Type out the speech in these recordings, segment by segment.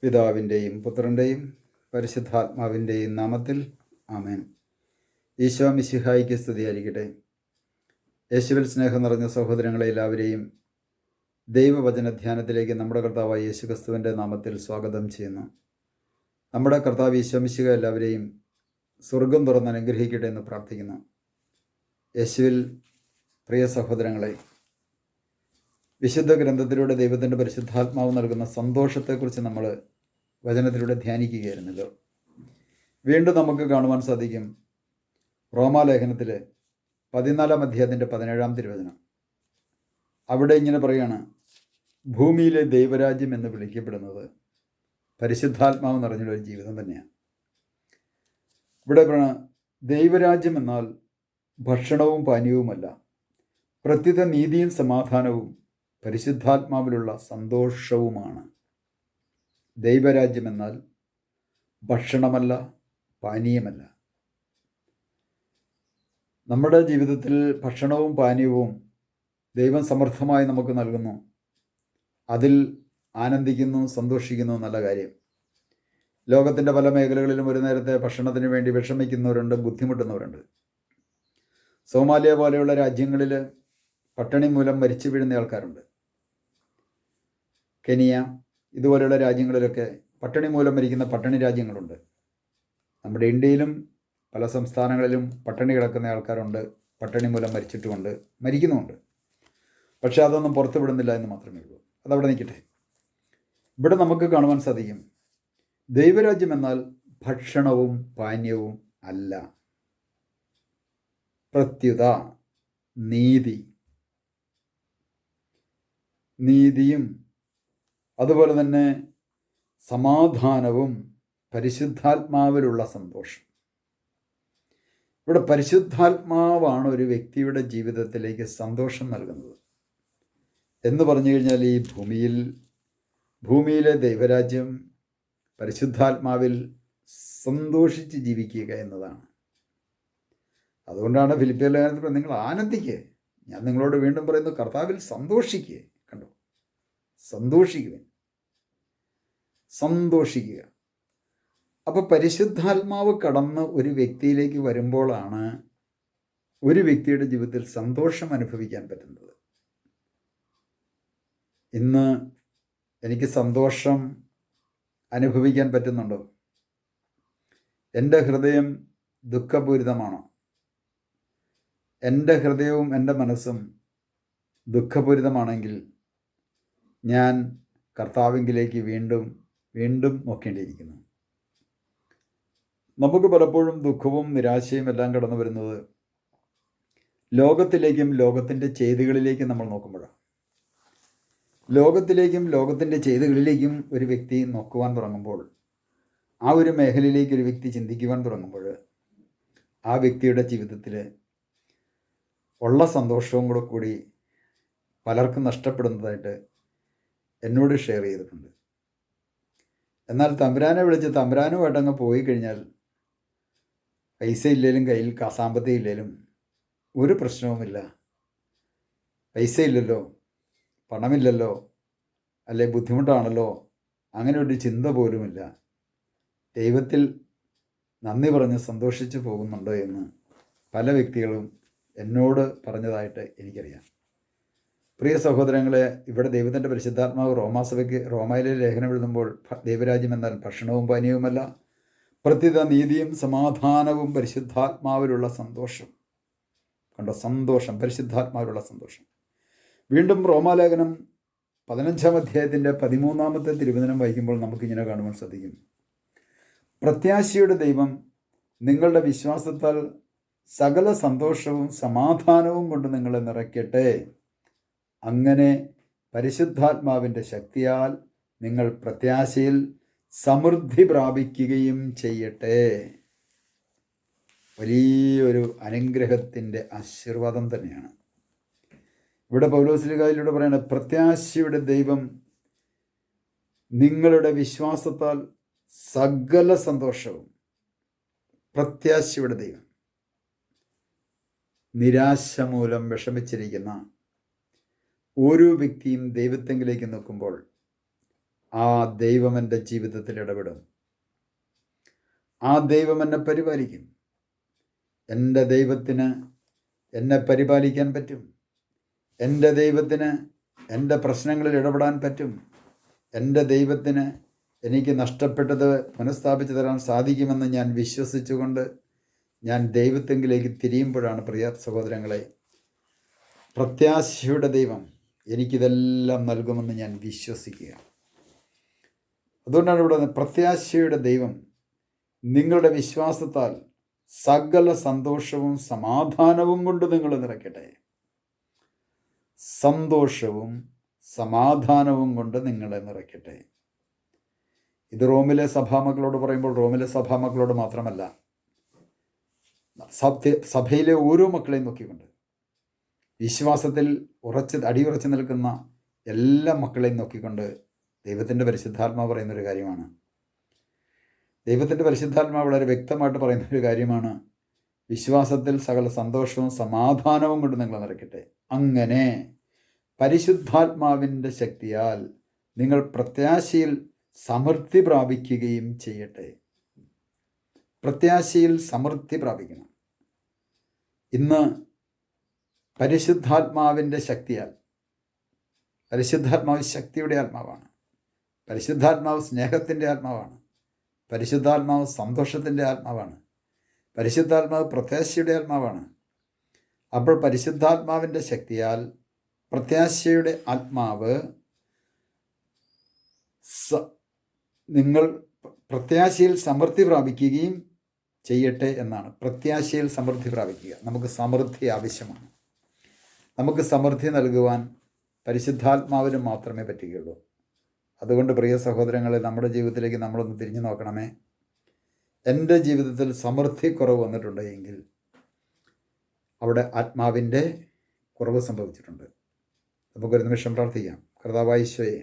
പിതാവിൻ്റെയും പുത്രൻ്റെയും പരിശുദ്ധാത്മാവിൻ്റെയും നാമത്തിൽ ആമേൻ. ഈശോ മിശിഹായിക്ക് സ്തുതിയായിരിക്കട്ടെ. യേശുവിൽ സ്നേഹം നിറഞ്ഞ സഹോദരങ്ങളെ എല്ലാവരെയും ദൈവവചന ധ്യാനത്തിലേക്ക് നമ്മുടെ കർത്താവായ യേശുക്രിസ്തുവിൻ്റെ നാമത്തിൽ സ്വാഗതം ചെയ്യുന്നു. നമ്മുടെ കർത്താവ് ഈശോ മിശിഹ എല്ലാവരെയും സ്വർഗം തുറന്ന് അനുഗ്രഹിക്കട്ടെ എന്ന് പ്രാർത്ഥിക്കുന്നു. യേശുവിൽ പ്രിയ സഹോദരങ്ങളെ, വിശുദ്ധ ഗ്രന്ഥത്തിലൂടെ ദൈവത്തിൻ്റെ പരിശുദ്ധാത്മാവ് നൽകുന്ന സന്തോഷത്തെക്കുറിച്ച് നമ്മൾ വചനത്തിലൂടെ ധ്യാനിക്കുകയായിരുന്നല്ലോ. വീണ്ടും നമുക്ക് കാണുവാൻ സാധിക്കും റോമാലേഖനത്തിൽ 14-ാം അധ്യായത്തിൻ്റെ 17-ാം തിരുവചനം. അവിടെ ഇങ്ങനെ പറയുകയാണ്, ഭൂമിയിലെ ദൈവരാജ്യം എന്ന് വിളിക്കപ്പെടുന്നത് പരിശുദ്ധാത്മാവ് നിറഞ്ഞൊരു ജീവിതം തന്നെയാണ്. ഇവിടെ ദൈവരാജ്യം എന്നാൽ ഭക്ഷണവും പാനീയവുമല്ല, പ്രത്യുത നീതിയും സമാധാനവും പരിശുദ്ധാത്മാവിലുള്ള സന്തോഷവുമാണ്. ദൈവരാജ്യം എന്നാൽ ഭക്ഷണമല്ല, പാനീയമല്ല. നമ്മുടെ ജീവിതത്തിൽ ഭക്ഷണവും പാനീയവും ദൈവം സമൃദ്ധമായി നമുക്ക് നൽകുന്നു. അതിൽ ആനന്ദിക്കുന്നു, സന്തോഷിക്കുന്നു, നല്ല കാര്യം. ലോകത്തിൻ്റെ പല മേഖലകളിലും ഒരു നേരത്തെ ഭക്ഷണത്തിന് വേണ്ടി വിഷമിക്കുന്നവരുണ്ട്, ബുദ്ധിമുട്ടുന്നവരുണ്ട്. സോമാലിയ പോലെയുള്ള രാജ്യങ്ങളിൽ പട്ടിണി മൂലം മരിച്ചു വീഴുന്ന ആൾക്കാരുണ്ട്. കെനിയ ഇതുപോലെയുള്ള രാജ്യങ്ങളിലൊക്കെ പട്ടിണി മൂലം മരിക്കുന്ന പട്ടിണി രാജ്യങ്ങളുണ്ട്. നമ്മുടെ ഇന്ത്യയിലും പല സംസ്ഥാനങ്ങളിലും പട്ടിണി കിടക്കുന്ന ആൾക്കാരുണ്ട്, പട്ടിണി മൂലം മരിച്ചിട്ടുമുണ്ട്, മരിക്കുന്നുമുണ്ട്. പക്ഷെ അതൊന്നും പുറത്തു വിടുന്നില്ല എന്ന് മാത്രമേ ഉള്ളൂ. അതവിടെ നിൽക്കട്ടെ. ഇവിടെ നമുക്ക് കാണുവാൻ സാധിക്കും, ദൈവരാജ്യം എന്നാൽ ഭക്ഷണവും പാനീയവും അല്ല, പ്രത്യുത നീതിയും അതുപോലെ തന്നെ സമാധാനവും പരിശുദ്ധാത്മാവിലുള്ള സന്തോഷം. ഇവിടെ പരിശുദ്ധാത്മാവാണ് ഒരു വ്യക്തിയുടെ ജീവിതത്തിലേക്ക് സന്തോഷം നൽകുന്നത്. എന്ന് പറഞ്ഞു കഴിഞ്ഞാൽ ഈ ഭൂമിയിലെ ദൈവരാജ്യം പരിശുദ്ധാത്മാവിൽ സന്തോഷിച്ച് ജീവിക്കുക എന്നതാണ്. അതുകൊണ്ടാണ് ഫിലിപ്പിയർ ലേഖനത്തിൽ നിങ്ങൾ ആനന്ദിക്കുക. ഞാൻ നിങ്ങളോട് വീണ്ടും പറയുന്നു, കർത്താവിൽ സന്തോഷിക്കുക. കണ്ടോ, സന്തോഷിക്കുക. അപ്പോൾ പരിശുദ്ധാത്മാവ് കടന്ന് ഒരു വ്യക്തിയിലേക്ക് വരുമ്പോഴാണ് ഒരു വ്യക്തിയുടെ ജീവിതത്തിൽ സന്തോഷം അനുഭവിക്കാൻ പറ്റുന്നത്. ഇന്ന് എനിക്ക് സന്തോഷം അനുഭവിക്കാൻ പറ്റുന്നുണ്ടോ? എൻ്റെ ഹൃദയം ദുഃഖപൂരിതമാണോ? എൻ്റെ ഹൃദയവും എൻ്റെ മനസ്സും ദുഃഖപൂരിതമാണെങ്കിൽ ഞാൻ കർത്താവിങ്കിലേക്ക് വീണ്ടും വീണ്ടും നോക്കേണ്ടിയിരിക്കുന്നു. നമുക്ക് പലപ്പോഴും ദുഃഖവും നിരാശയും എല്ലാം കടന്നു വരുന്നത് ലോകത്തിലേക്കും ലോകത്തിൻ്റെ ചെയ്തികളിലേക്കും നമ്മൾ നോക്കുമ്പോഴാണ്. ലോകത്തിലേക്കും ലോകത്തിൻ്റെ ചെയ്തികളിലേക്കും ഒരു വ്യക്തി നോക്കുവാൻ തുടങ്ങുമ്പോൾ, ആ ഒരു മേഖലയിലേക്ക് ഒരു വ്യക്തി ചിന്തിക്കുവാൻ തുടങ്ങുമ്പോൾ, ആ വ്യക്തിയുടെ ജീവിതത്തിൽ ഉള്ള സന്തോഷവും കൂടി പലർക്കും നഷ്ടപ്പെടുന്നതായിട്ട് എന്നോട് ഷെയർ ചെയ്തിട്ടുണ്ട്. എന്നാൽ തമ്പുരാനെ വിളിച്ച് തമ്പുരാനുമായിട്ടങ്ങ് പോയി കഴിഞ്ഞാൽ പൈസ ഇല്ലേലും കയ്യിൽ സാമ്പത്തികം ഇല്ലേലും ഒരു പ്രശ്നവുമില്ല. പൈസ ഇല്ലല്ലോ, പണമില്ലല്ലോ, അല്ലെ ബുദ്ധിമുട്ടാണല്ലോ, അങ്ങനെ ഒരു ചിന്ത പോലുമില്ല. ദൈവത്തിൽ നന്ദി പറഞ്ഞ് സന്തോഷിച്ച് പോകുന്നുണ്ടോ എന്ന് പല വ്യക്തികളും എന്നോട് പറഞ്ഞതായിട്ട് എനിക്കറിയാം. പ്രിയ സഹോദരങ്ങളെ, ഇവിടെ ദൈവത്തിൻ്റെ പരിശുദ്ധാത്മാവ് റോമായിലെ ലേഖനം എഴുതുമ്പോൾ ദൈവരാജ്യം എന്നാൽ ഭക്ഷണവും പാനീയവുമല്ല, പ്രത്യുത നീതിയും സമാധാനവും പരിശുദ്ധാത്മാവിലുള്ള സന്തോഷം. കണ്ടോ, സന്തോഷം, പരിശുദ്ധാത്മാവിലുള്ള സന്തോഷം. വീണ്ടും റോമാലേഖനം 15-ാം അധ്യായത്തിൻ്റെ 13-ാമത്തെ തിരുവചനം വായിക്കുമ്പോൾ നമുക്കിങ്ങനെ കാണുവാൻ സാധിക്കും, പ്രത്യാശയുടെ ദൈവം നിങ്ങളുടെ വിശ്വാസത്താൽ സകല സന്തോഷവും സമാധാനവും കൊണ്ട് നിങ്ങളെ നിറയ്ക്കട്ടെ. അങ്ങനെ പരിശുദ്ധാത്മാവിൻ്റെ ശക്തിയാൽ നിങ്ങൾ പ്രത്യാശയിൽ സമൃദ്ധി പ്രാപിക്കുകയും ചെയ്യട്ടെ. വലിയൊരു അനുഗ്രഹത്തിൻ്റെ ആശീർവാദം തന്നെയാണ്. ഇവിടെ പൗലോസ്ലീഹായിലൂടെ പറയുന്നത്, പ്രത്യാശയുടെ ദൈവം നിങ്ങളുടെ വിശ്വാസത്താൽ സകല സന്തോഷവും. പ്രത്യാശയുടെ ദൈവം. നിരാശ മൂലം വിഷമിച്ചിരിക്കുന്ന ഓരോ വ്യക്തിയും ദൈവത്തെങ്കിലേക്ക് നോക്കുമ്പോൾ ആ ദൈവം എൻ്റെ ജീവിതത്തിൽ ഇടപെടും. ആ ദൈവം എന്നെ പരിപാലിക്കും. എൻ്റെ ദൈവത്തിന് എന്നെ പരിപാലിക്കാൻ പറ്റും. എൻ്റെ ദൈവത്തിന് എൻ്റെ പ്രശ്നങ്ങളിൽ ഇടപെടാൻ പറ്റും. എൻ്റെ ദൈവത്തിന് എനിക്ക് നഷ്ടപ്പെട്ടത് പുനഃസ്ഥാപിച്ചു തരാൻ സാധിക്കുമെന്ന് ഞാൻ വിശ്വസിച്ചുകൊണ്ട് ഞാൻ ദൈവത്തെങ്കിലേക്ക് തിരിയുമ്പോഴാണ്, പ്രിയ സഹോദരങ്ങളെ, പ്രത്യാശയുടെ ദൈവം എനിക്കിതെല്ലാം നൽകുമെന്ന് ഞാൻ വിശ്വസിക്കുക. അതുകൊണ്ടാണ് ഇവിടെ പ്രത്യാശയുടെ ദൈവം നിങ്ങളുടെ വിശ്വാസത്താൽ സകല സന്തോഷവും സമാധാനവും കൊണ്ട് നിങ്ങൾ നിറയ്ക്കട്ടെ. സന്തോഷവും സമാധാനവും കൊണ്ട് നിങ്ങളെ നിറയ്ക്കട്ടെ. ഇത് റോമിലെ സഭാമക്കളോട് പറയുമ്പോൾ റോമിലെ സഭാമക്കളോട് മാത്രമല്ല, സഭയിലെ ഓരോ മക്കളെയും നോക്കിക്കൊണ്ട് വിശ്വാസത്തിൽ അടിയുറച്ച് നിൽക്കുന്ന എല്ലാ മക്കളെയും നോക്കിക്കൊണ്ട് ദൈവത്തിൻ്റെ പരിശുദ്ധാത്മാവ് പറയുന്നൊരു കാര്യമാണ്. ദൈവത്തിൻ്റെ പരിശുദ്ധാത്മാവ് വളരെ വ്യക്തമായിട്ട് പറയുന്നൊരു കാര്യമാണ്, വിശ്വാസത്തിൽ സകല സന്തോഷവും സമാധാനവും കൊണ്ട് നിങ്ങൾ നിറയ്ക്കട്ടെ. അങ്ങനെ പരിശുദ്ധാത്മാവിൻ്റെ ശക്തിയാൽ നിങ്ങൾ പ്രത്യാശയിൽ സമൃദ്ധി പ്രാപിക്കുകയും ചെയ്യട്ടെ. പ്രത്യാശയിൽ സമൃദ്ധി പ്രാപിക്കണം. ഇന്ന് പരിശുദ്ധാത്മാവിൻ്റെ ശക്തിയാൽ, പരിശുദ്ധാത്മാവ് ശക്തിയുടെ ആത്മാവാണ്, പരിശുദ്ധാത്മാവ് സ്നേഹത്തിൻ്റെ ആത്മാവാണ്, പരിശുദ്ധാത്മാവ് സന്തോഷത്തിൻ്റെ ആത്മാവാണ്, പരിശുദ്ധാത്മാവ് പ്രത്യാശയുടെ ആത്മാവാണ്. അപ്പോൾ പരിശുദ്ധാത്മാവിൻ്റെ ശക്തിയാൽ പ്രത്യാശയുടെ ആത്മാവ് നിങ്ങൾ പ്രത്യാശയിൽ സമൃദ്ധി പ്രാപിക്കുകയും ചെയ്യട്ടെ എന്നാണ്. പ്രത്യാശയിൽ സമൃദ്ധി പ്രാപിക്കുക. നമുക്ക് സമൃദ്ധി ആവശ്യമാണ്. നമുക്ക് സമൃദ്ധി നൽകുവാൻ പരിശുദ്ധാത്മാവിന് മാത്രമേ പറ്റുകയുള്ളൂ. അതുകൊണ്ട് പ്രിയ സഹോദരങ്ങളെ, നമ്മുടെ ജീവിതത്തിലേക്ക് നമ്മളൊന്ന് തിരിഞ്ഞു നോക്കണമേ. എൻ്റെ ജീവിതത്തിൽ സമൃദ്ധി കുറവ് വന്നിട്ടുണ്ടെങ്കിൽ അവിടെ ആത്മാവിൻ്റെ കുറവ് സംഭവിച്ചിട്ടുണ്ട്. നമുക്കൊരു നിമിഷം പ്രാർത്ഥിക്കാം. കർത്താവായ ഈശോയെ,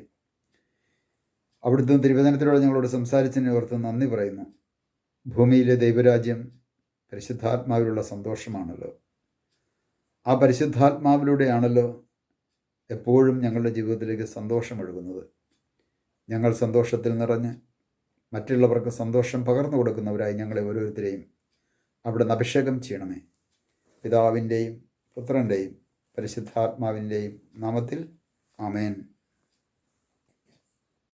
അവിടുത്തെ തിരുവചനത്തിലൂടെ ഞങ്ങളോട് സംസാരിച്ചതിനെ ഓർത്ത് നന്ദി പറയുന്നു. ഭൂമിയിലെ ദൈവരാജ്യം പരിശുദ്ധാത്മാവിലുള്ള സന്തോഷമാണല്ലോ. ആ പരിശുദ്ധാത്മാവിലൂടെയാണല്ലോ എപ്പോഴും ഞങ്ങളുടെ ജീവിതത്തിലേക്ക് സന്തോഷം ഒഴുകുന്നത്. ഞങ്ങൾ സന്തോഷത്തിൽ നിറഞ്ഞ് മറ്റുള്ളവർക്ക് സന്തോഷം പകർന്നു കൊടുക്കുന്നവരായി ഞങ്ങളെ ഓരോരുത്തരെയും അവിടുന്ന് അഭിഷേകം ചെയ്യണമേ. പിതാവിൻ്റെയും പുത്രൻ്റെയും പരിശുദ്ധാത്മാവിൻ്റെയും നാമത്തിൽ ആമേൻ.